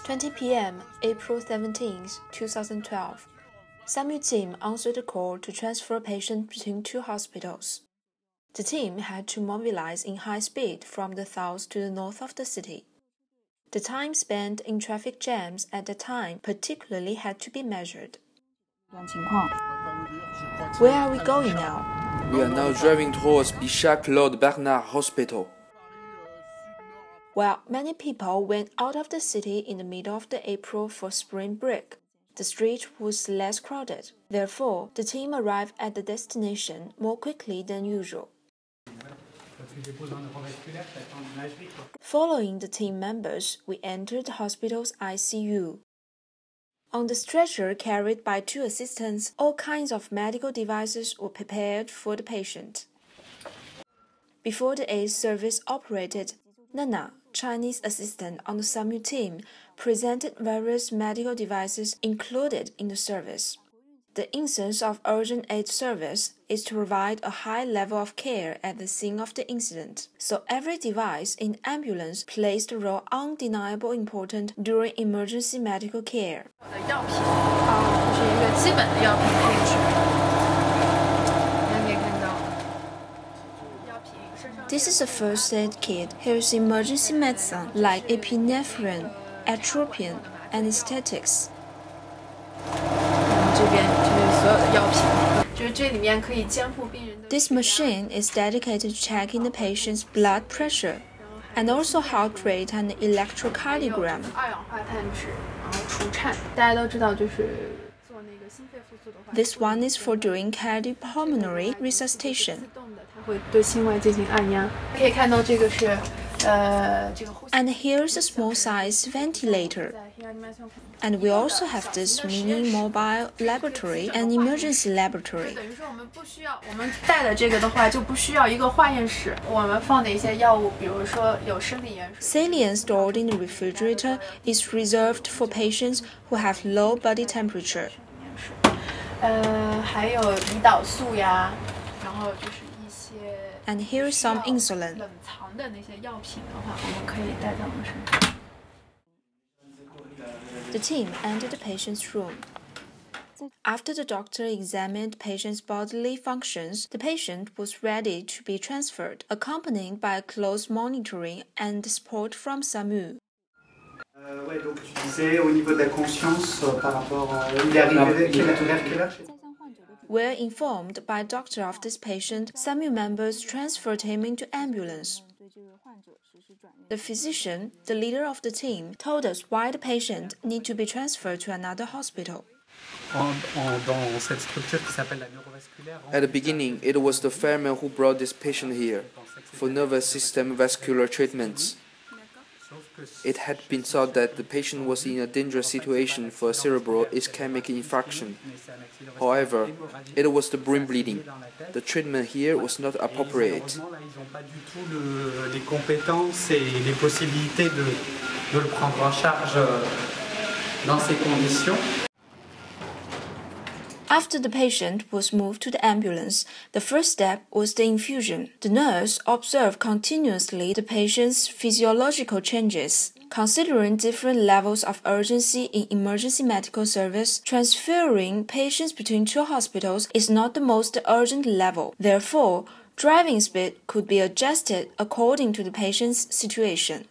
20 p.m., April 17, 2012. SAMU team answered a call to transfer a patient between two hospitals. The team had to mobilize in high speed from the south to the north of the city. The time spent in traffic jams at the time particularly had to be measured. Where are we going now? We are now driving towards Bichat Claude Bernard Hospital. Well, many people went out of the city in the middle of the April for spring break. The street was less crowded. Therefore, the team arrived at the destination more quickly than usual. Following the team members, we entered the hospital's ICU. On the stretcher carried by two assistants, all kinds of medical devices were prepared for the patient. Before the aid service operated, Nana, Chinese assistant on the SAMU team, presented various medical devices included in the service. The essence of urgent aid service is to provide a high level of care at the scene of the incident, so every device in the ambulance plays the role undeniably important during emergency medical care. This is a first aid kit. Here is emergency medicine like epinephrine, atropine, anesthetics. This machine is dedicated to checking the patient's blood pressure and also heart rate and electrocardiogram. This one is for doing cardiopulmonary resuscitation. And here's a small-size ventilator. And we also have this mini mobile laboratory and emergency laboratory. Saline stored in the refrigerator is reserved for patients who have low body temperature. And here is some insulin. The team entered the patient's room. After the doctor examined the patient's bodily functions, the patient was ready to be transferred, accompanied by close monitoring and support from SAMU. We're informed by the doctor of this patient, SAMU members transferred him into ambulance. The physician, the leader of the team, told us why the patient needs to be transferred to another hospital. At the beginning, it was the fireman who brought this patient here for nervous system vascular treatments. It had been thought that the patient was in a dangerous situation for a cerebral ischemic infarction. However, it was the brain bleeding. The treatment here was not appropriate. After the patient was moved to the ambulance, the first step was the infusion. The nurse observed continuously the patient's physiological changes. Considering different levels of urgency in emergency medical service, transferring patients between two hospitals is not the most urgent level. Therefore, driving speed could be adjusted according to the patient's situation.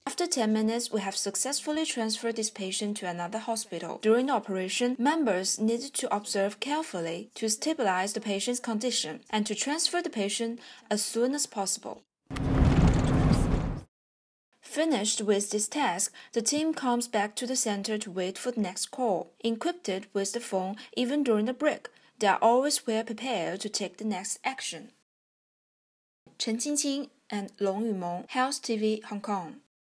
After 10 minutes, we have successfully transferred this patient to another hospital. During the operation, members needed to observe carefully to stabilize the patient's condition and to transfer the patient as soon as possible. Finished with this task, the team comes back to the center to wait for the next call. Equipped with the phone even during the break, they are always well prepared to take the next action. Chen Qingqing and Long Yumeng, Health TV, Hong Kong.